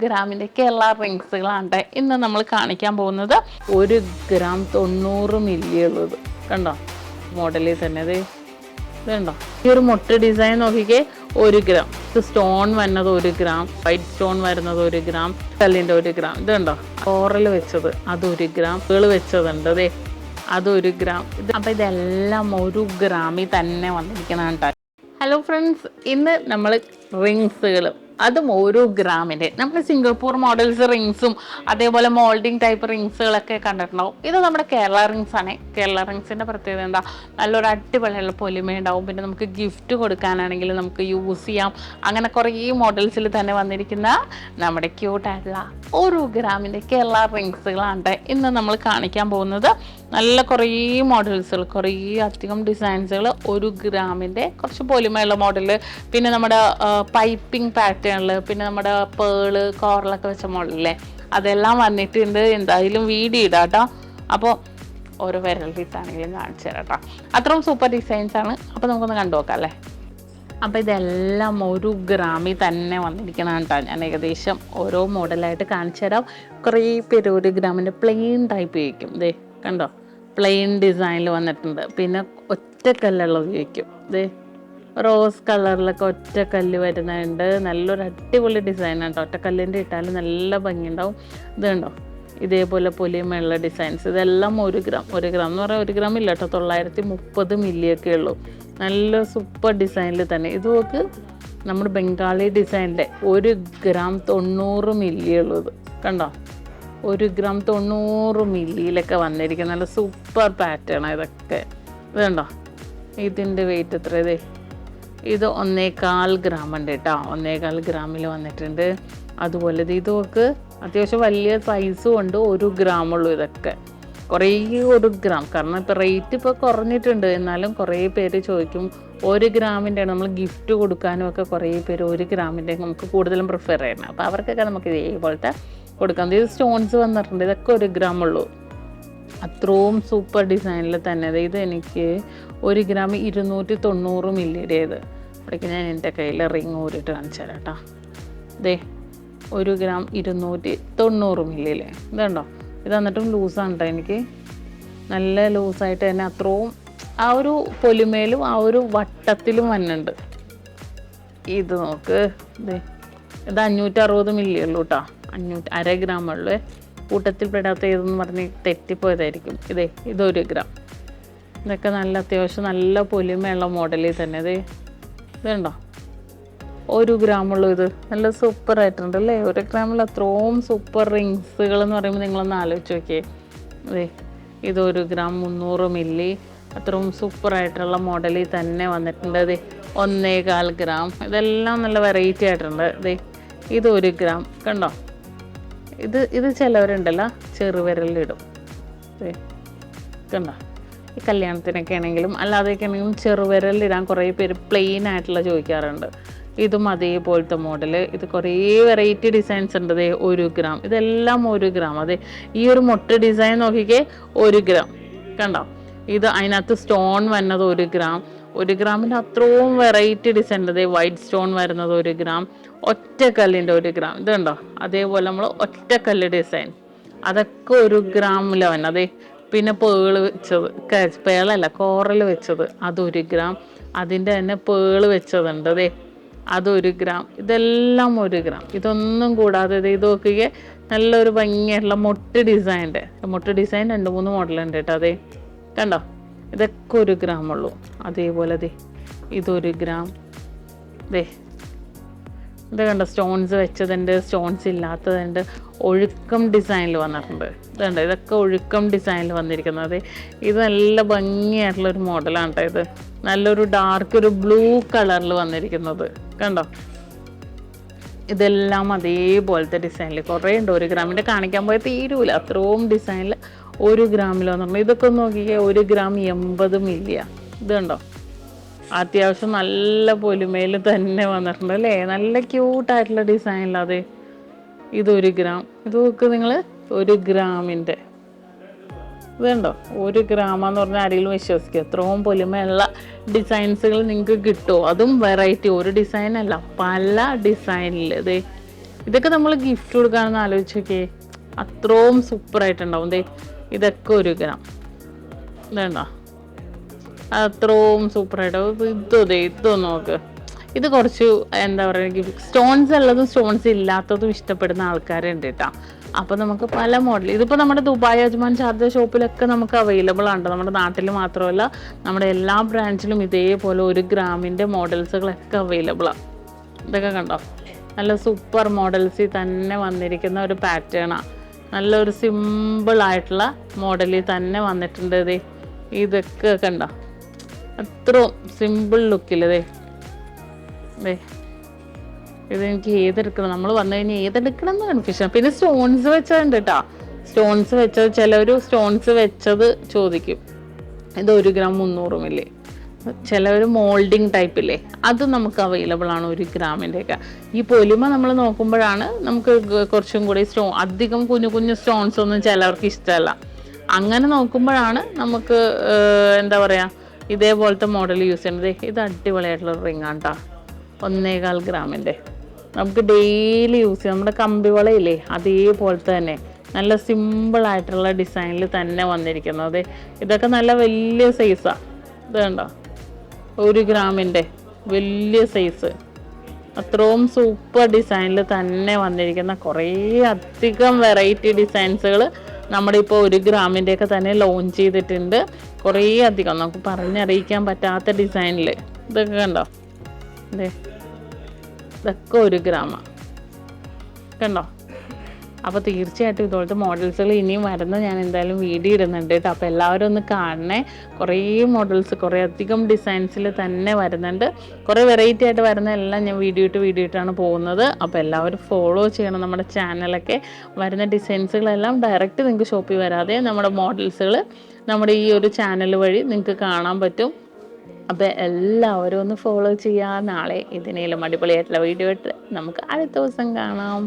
ഗ്രാമിൻ്റെ കേരള റിങ്സുകളാണ് ഇന്ന് നമ്മൾ കാണിക്കാൻ പോകുന്നത്. 1 ഗ്രാം 90 മില്ലി ഉള്ളത് കണ്ടോ, മോഡലിൽ തന്നെ ഇത് കണ്ടോ. ഈ ഒരു മുട്ട ഡിസൈൻ നോക്കിക്കേ, 1 ഗ്രാം. ഇത് സ്റ്റോൺ വരുന്നത് 1 ഗ്രാം, വൈറ്റ് സ്റ്റോൺ വരുന്നത് 1 ഗ്രാം, കല്ലിൻ്റെ 1 ഗ്രാം. ഇത് കണ്ടോ, കോറൽ വെച്ചത് അത് 1 ഗ്രാം, പേള് വെച്ചതുണ്ട് അത് 1 ഗ്രാം. അപ്പം ഇതെല്ലാം 1 ഗ്രാമിൽ തന്നെ വന്നിരിക്കുന്നതാണ് കേട്ടോ. ഹലോ ഫ്രണ്ട്സ്, ഇന്ന് നമ്മൾ റിങ്സുകൾ, അതും 1 ഗ്രാമിൻ്റെ, നമ്മൾ സിംഗപ്പൂർ മോഡൽസ് റിങ്സും അതേപോലെ മോൾഡിങ് ടൈപ്പ് റിങ്സുകളൊക്കെ കണ്ടിട്ടുണ്ടാവും. ഇത് നമ്മുടെ കേരള റിങ്സ് ആണ്. കേരള റിങ്സിൻ്റെ പ്രത്യേകത എന്താ, നല്ലൊരു അടിപൊളിയുള്ള പൊലിമ ഉണ്ടാവും. പിന്നെ നമുക്ക് ഗിഫ്റ്റ് കൊടുക്കാനാണെങ്കിൽ നമുക്ക് യൂസ് ചെയ്യാം. അങ്ങനെ കുറേ മോഡൽസിൽ തന്നെ വന്നിരിക്കുന്ന നമ്മുടെ ക്യൂട്ടായിട്ടുള്ള 1 ഗ്രാമിൻ്റെ കേരള റിങ്സുകളാണ് ഇന്ന് നമ്മൾ കാണിക്കാൻ പോകുന്നത്. നല്ല കുറേ മോഡൽസുകൾ, കുറേ അധികം ഡിസൈൻസുകൾ, 1 ഗ്രാമിൻ്റെ കുറച്ച് പൊലിമയുള്ള മോഡൽ, പിന്നെ നമ്മുടെ പൈപ്പിംഗ് പാറ്റേണിൽ, പിന്നെ നമ്മുടെ പേള് കോറലൊക്കെ വെച്ച മോഡലില്ലേ, അതെല്ലാം വന്നിട്ടുണ്ട്. എന്തായാലും വീഡിയോ ഇടാം കേട്ടോ. അപ്പോൾ ഓരോ വിരലിട്ടാണെങ്കിലും കാണിച്ചു തരാം കേട്ടോ. അത്രയും സൂപ്പർ ഡിസൈൻസ് ആണ്. അപ്പോൾ നമുക്കൊന്ന് കണ്ടു നോക്കാം അല്ലേ. അപ്പോൾ ഇതെല്ലാം 1 ഗ്രാമിൽ തന്നെ വന്നിരിക്കണം കേട്ടോ. ഞാൻ ഏകദേശം ഓരോ മോഡലായിട്ട് കാണിച്ചു തരാം. കുറേ പേര് 1 ഗ്രാമിൻ്റെ പ്ലെയിൻ ടൈപ്പ് ഉപയോഗിക്കും. കണ്ടോ, പ്ലെയിൻ ഡിസൈനിൽ വന്നിട്ടുണ്ട്. പിന്നെ ഒറ്റക്കല്ലുള്ളത് ഉപയോഗിക്കും. റോസ് കളറിലൊക്കെ ഒറ്റക്കല്ല് വരുന്നുണ്ട്. നല്ലൊരു അടിപൊളി ഡിസൈനാണ് കേട്ടോ. ഒറ്റക്കല്ലിൻ്റെ ഇട്ടാൽ നല്ല ഭംഗിയുണ്ടാവും. ഇത് കണ്ടോ, ഇതേപോലെ പൊലിമയുള്ള ഡിസൈൻസ്. ഇതെല്ലാം 1 ഗ്രാം. 1 ഗ്രാം എന്ന് പറഞ്ഞാൽ 1 ഗ്രാം ഇല്ല കേട്ടോ, 930 മില്ലിയൊക്കെ ഉള്ളൂ. നല്ല സൂപ്പർ ഡിസൈനിൽ തന്നെ. ഇത് നോക്ക്, നമ്മുടെ ബംഗാളി ഡിസൈനിൻ്റെ 1 ഗ്രാം 90 മില്ലി ഉള്ളത് കണ്ടോ. 1 ഗ്രാം 90 മില്ലിയിലൊക്കെ വന്നിരിക്കുന്ന നല്ല സൂപ്പർ പാറ്റേൺ ഇതൊക്കെ. ഇത് കണ്ടോ, ഇതിൻ്റെ വെയിറ്റ് എത്ര? ഇത് 1.25 ഗ്രാം ഉണ്ട് കേട്ടോ. 1.25 ഗ്രാമിൽ വന്നിട്ടുണ്ട്. അതുപോലെ ഇത് നോക്ക്, അത്യാവശ്യം വലിയ സൈസും ഉണ്ട്. 1 ഗ്രാമുള്ളൂ ഇതൊക്കെ. കുറേ 1 ഗ്രാം, കാരണം ഇപ്പോൾ റേറ്റ് ഇപ്പോൾ കുറഞ്ഞിട്ടുണ്ട്. എന്നാലും കുറേ പേര് ചോദിക്കും 1 ഗ്രാമിൻ്റെ ആണ്. നമ്മൾ ഗിഫ്റ്റ് കൊടുക്കാനും ഒക്കെ കുറേ പേര് 1 ഗ്രാമിൻ്റെ നമുക്ക് കൂടുതലും പ്രിഫർ ചെയ്യണം. അപ്പോൾ അവർക്കൊക്കെ നമുക്ക് ഇതേപോലത്തെ കൊടുക്കാം. ഇത് സ്റ്റോൺസ് വന്നിട്ടുണ്ട്. ഇതൊക്കെ 1 ഗ്രാം ഉള്ളൂ. അത്രയും സൂപ്പർ ഡിസൈനിൽ തന്നെ. ഇത് എനിക്ക് 1 ഗ്രാം 290 മില്ലിയുടേത്. അപ്പോഴേക്ക് ഞാൻ എൻ്റെ കയ്യിൽ റിങ് ഊരിട്ട് കാണിച്ചു തരാം കേട്ടോ. 1 ഗ്രാം 290 മില്ലിയില്ലേ. ഇതുണ്ടോ, ഇത് എന്നിട്ടും ലൂസാണ് കേട്ടോ. എനിക്ക് നല്ല ലൂസായിട്ട് തന്നെ അത്രയും ആ ഒരു പൊലിമയിലും ആ ഒരു വട്ടത്തിലും വന്നുണ്ട്. ഇത് നോക്ക്, ഇത് 560 മില്ലി ഉള്ളൂ കേട്ടോ. 1/2 ഗ്രാം ഉള്ളൂ. കൂട്ടത്തിൽ പെടാത്ത ഏതെന്ന് പറഞ്ഞ് തെറ്റിപ്പോയതായിരിക്കും. ഇത് 1 ഗ്രാം. ഇതൊക്കെ നല്ല അത്യാവശ്യം നല്ല പൊലിമയുള്ള മോഡലിൽ തന്നെ. ഇതുണ്ടോ, 1 ഗ്രാമുള്ളൂ. ഇത് നല്ല സൂപ്പർ ആയിട്ടുണ്ട് അല്ലേ. 1 ഗ്രാമിൽ അത്രയും സൂപ്പർ റിങ്സുകൾ എന്ന് പറയുമ്പോൾ നിങ്ങളൊന്ന് ആലോചിച്ച് നോക്കിയേ. ഇത് 1 ഗ്രാം 300 മില്ലി, അത്രയും സൂപ്പറായിട്ടുള്ള മോഡലിൽ തന്നെ വന്നിട്ടുണ്ട്. 1.25 ഗ്രാം. ഇതെല്ലാം നല്ല വെറൈറ്റി ആയിട്ടുണ്ട്. ഇത് 1 ഗ്രാം കണ്ടോ. ഇത് ചിലവരുണ്ടല്ലോ ചെറുവിരലിടും. കണ്ടോ, ഈ കല്യാണത്തിനൊക്കെ ആണെങ്കിലും അല്ലാതെയൊക്കെ ആണെങ്കിലും ചെറുവിരലിടാൻ കുറേ പേര് പ്ലെയിൻ ആയിട്ടുള്ള ചോദിക്കാറുണ്ട്. ഇതും അതേപോലത്തെ മോഡൽ. ഇത് കുറേ വെറൈറ്റി ഡിസൈൻസ് ഉണ്ട്. 1 ഗ്രാം. ഇതെല്ലാം 1 ഗ്രാം. ഈ ഒരു മുട്ട ഡിസൈൻ നോക്കിക്കേ, 1 ഗ്രാം കണ്ടോ. ഇത് അതിനകത്ത് സ്റ്റോൺ വരുന്നത് 1 ഗ്രാം. 1 ഗ്രാമിൻ്റെ അത്രയും വെറൈറ്റി ഡിസൈൻ ഉണ്ട്. വൈറ്റ് സ്റ്റോൺ വരുന്നത് 1 ഗ്രാം, ഒറ്റക്കല്ലിൻ്റെ 1 ഗ്രാം. ഇത് കണ്ടോ, അതേപോലെ നമ്മൾ ഒറ്റക്കല്ല് ഡിസൈൻ അതൊക്കെ 1 ഗ്രാമിലാണ് വന്നത്. പിന്നെ പേള് വെച്ചത്, പേളല്ല കോറൽ വെച്ചത്, അത് 1 ഗ്രാം. അതിൻ്റെ തന്നെ പേള് വെച്ചതുണ്ട്. അത് 1 ഗ്രാം. ഇതെല്ലാം 1 ഗ്രാം. ഇതൊന്നും കൂടാതെ ഇത് നോക്കിയേ, നല്ലൊരു ഭംഗിയായിട്ടുള്ള മുട്ട് ഡിസൈൻ്റെ. മുട്ട് ഡിസൈൻ 2-3 മോഡലുണ്ട് കേട്ടോ. കണ്ടോ, ഇതൊക്കെ 1 ഗ്രാം ഉള്ളൂ. അതേപോലെ ഇത് 1 ഗ്രാം. ഇത് കണ്ടോ, സ്റ്റോൺസ് വെച്ചതുണ്ട്, സ്റ്റോൺസ് ഇല്ലാത്തതുണ്ട്. ഒഴുക്കം ഡിസൈനിൽ വന്നിട്ടുണ്ട്. ഇതുണ്ട്, ഇതൊക്കെ ഒഴുക്കം ഡിസൈനിൽ വന്നിരിക്കുന്നത്. ഇത് നല്ല ഭംഗിയായിട്ടുള്ളൊരു മോഡലാണ് കേട്ടോ. ഇത് നല്ലൊരു ഡാർക്ക് ഒരു ബ്ലൂ കളറിൽ വന്നിരിക്കുന്നത് കണ്ടോ. ഇതെല്ലാം അതേപോലത്തെ ഡിസൈനിൽ കുറേ ഉണ്ട്. 1 ഗ്രാമിൻ്റെ കാണിക്കാൻ പോയാൽ തീരൂല, അത്രയും ഡിസൈനിൽ 1 ഗ്രാമിൽ വന്നിട്ടുണ്ട്. ഇതൊക്കെ നോക്കിയാൽ 1 ഗ്രാം 80 മില്ലിയാണ്. ഇത് കണ്ടോ, അത്യാവശ്യം നല്ല പൊലിമയിൽ തന്നെ വന്നിട്ടുണ്ട് അല്ലേ. നല്ല ക്യൂട്ടായിട്ടുള്ള ഡിസൈനില്ലാതെ. ഇത് 1 ഗ്രാം. ഇത് നോക്ക് നിങ്ങൾ, 1 ഗ്രാമിൻ്റെ. ഇതുണ്ടോ, 1 ഗ്രാമെന്ന് പറഞ്ഞാൽ ആരെങ്കിലും വിശ്വസിക്കുക. എത്രയും പൊലിമയുള്ള ഡിസൈൻസുകൾ നിങ്ങൾക്ക് കിട്ടുമോ. അതും വെറൈറ്റി, ഒരു ഡിസൈനല്ല, പല ഡിസൈനിൽ. ഇതൊക്കെ നമ്മൾ ഗിഫ്റ്റ് കൊടുക്കാണെന്ന് ആലോചിച്ച് നോക്കിയേ, അത്രയും സൂപ്പറായിട്ടുണ്ടാവും. ദേ ഇതൊക്കെ 1 ഗ്രാം ഇതുണ്ടോ, അത്രയും സൂപ്പറായിട്ടാവും. ഇതോ നോക്ക്, ഇത് കുറച്ച് എന്താ പറയുക, സ്റ്റോൺസ് ഉള്ളതും സ്റ്റോൺസ് ഇല്ലാത്തതും ഇഷ്ടപ്പെടുന്ന ആൾക്കാരുണ്ട് കേട്ടോ. അപ്പോൾ നമുക്ക് പല മോഡൽ, ഇതിപ്പോൾ നമ്മുടെ ദുബായ് അജ്മാൻ ഷാർജ ഷോപ്പിലൊക്കെ നമുക്ക് അവൈലബിൾ ആണ്. നമ്മുടെ നാട്ടിൽ മാത്രമല്ല നമ്മുടെ എല്ലാ ബ്രാഞ്ചിലും ഇതേപോലെ 1 ഗ്രാമിൻ്റെ മോഡൽസുകളൊക്കെ അവൈലബിളാണ്. ഇതൊക്കെ കണ്ടോ, നല്ല സൂപ്പർ മോഡൽസിൽ തന്നെ വന്നിരിക്കുന്ന ഒരു പാറ്റേണാണ്. നല്ലൊരു സിമ്പിളായിട്ടുള്ള മോഡലിൽ തന്നെ വന്നിട്ടുണ്ട്. ഇതൊക്കെ കണ്ടോ, അത്രയും സിമ്പിൾ ലുക്കിൽ. ഇതെനിക്ക് ഏതെടുക്കണം, നമ്മൾ വന്നു കഴിഞ്ഞാൽ ഏതെടുക്കണം എന്ന് കൺഫ്യൂഷൻ. പിന്നെ സ്റ്റോൺസ് വെച്ചതുണ്ട് കേട്ടോ. സ്റ്റോൺസ് വെച്ചത് ചിലവർ സ്റ്റോൺസ് വെച്ചത് ചോദിക്കും. ഇത് 1 ഗ്രാം 300 മില്ലി. ചിലവർ മോൾഡിങ് ടൈപ്പില്ലേ, അത് നമുക്ക് അവൈലബിൾ ആണ് 1 ഗ്രാമിൻ്റെയൊക്കെ. ഈ പൊലിമ നമ്മൾ നോക്കുമ്പോഴാണ് നമുക്ക് കുറച്ചും കൂടി അധികം കുഞ്ഞു കുഞ്ഞു സ്റ്റോൺസ് ഒന്നും ചിലവർക്ക് ഇഷ്ടമല്ല. അങ്ങനെ നോക്കുമ്പോഴാണ് നമുക്ക് എന്താ പറയുക, ഇതേപോലത്തെ മോഡൽ യൂസ് ചെയ്യുന്നത്. ഇത് അടിപൊളിയായിട്ടുള്ള റിങ്ങാണ് കേട്ടോ, 1.25 ഗ്രാമിൻ്റെ. നമുക്ക് ഡെയിലി യൂസ് ചെയ്യാം. നമ്മുടെ കമ്പിവളയില്ലേ, അതേപോലത്തെ തന്നെ നല്ല സിമ്പിളായിട്ടുള്ള ഡിസൈനിൽ തന്നെ വന്നിരിക്കുന്നത്. ഇതൊക്കെ നല്ല വലിയ സൈസാണ്. ഇത് കണ്ടോ, 1 ഗ്രാമിൻ്റെ വലിയ സൈസ്, അത്രയും സൂപ്പർ ഡിസൈനിൽ തന്നെ വന്നിരിക്കുന്ന കുറേ അധികം വെറൈറ്റി ഡിസൈൻസുകൾ നമ്മുടെ ഇപ്പോൾ 1 ഗ്രാമിൻ്റെയൊക്കെ തന്നെ ലോഞ്ച് ചെയ്തിട്ടുണ്ട്. കുറേ അധികം നമുക്ക് പറഞ്ഞറിയിക്കാൻ പറ്റാത്ത ഡിസൈനിൽ. ഇതൊക്കെ കണ്ടോ, ഇതൊക്കെ 1 ഗ്രാമാണ് കണ്ടോ. അപ്പോൾ തീർച്ചയായിട്ടും ഇതുപോലത്തെ മോഡൽസുകൾ ഇനിയും വരുന്ന ഞാൻ എന്തായാലും വീഡിയോ ഇടുന്നുണ്ട് കേട്ടോ. അപ്പോൾ എല്ലാവരും ഒന്ന് കാണണേ. കുറേ മോഡൽസ്, കുറേ അധികം ഡിസൈൻസിൽ തന്നെ വരുന്നുണ്ട്. കുറേ വെറൈറ്റി ആയിട്ട് വരുന്ന എല്ലാം ഞാൻ വീഡിയോ ഇട്ടാണ് പോകുന്നത്. അപ്പോൾ എല്ലാവരും ഫോളോ ചെയ്യണം നമ്മുടെ ചാനലൊക്കെ. വരുന്ന ഡിസൈൻസുകളെല്ലാം ഡയറക്റ്റ് നിങ്ങൾക്ക് ഷോപ്പിൽ വരാതെ നമ്മുടെ മോഡൽസുകൾ നമ്മുടെ ഈ ഒരു ചാനൽ വഴി നിങ്ങൾക്ക് കാണാൻ പറ്റും. അപ്പോൾ എല്ലാവരും ഒന്ന് ഫോളോ ചെയ്യുക. നാളെ ഇതിനേലും അടിപൊളിയായിട്ടുള്ള വീഡിയോ ഇട്ട് നമുക്ക് അടുത്ത ദിവസം കാണാം.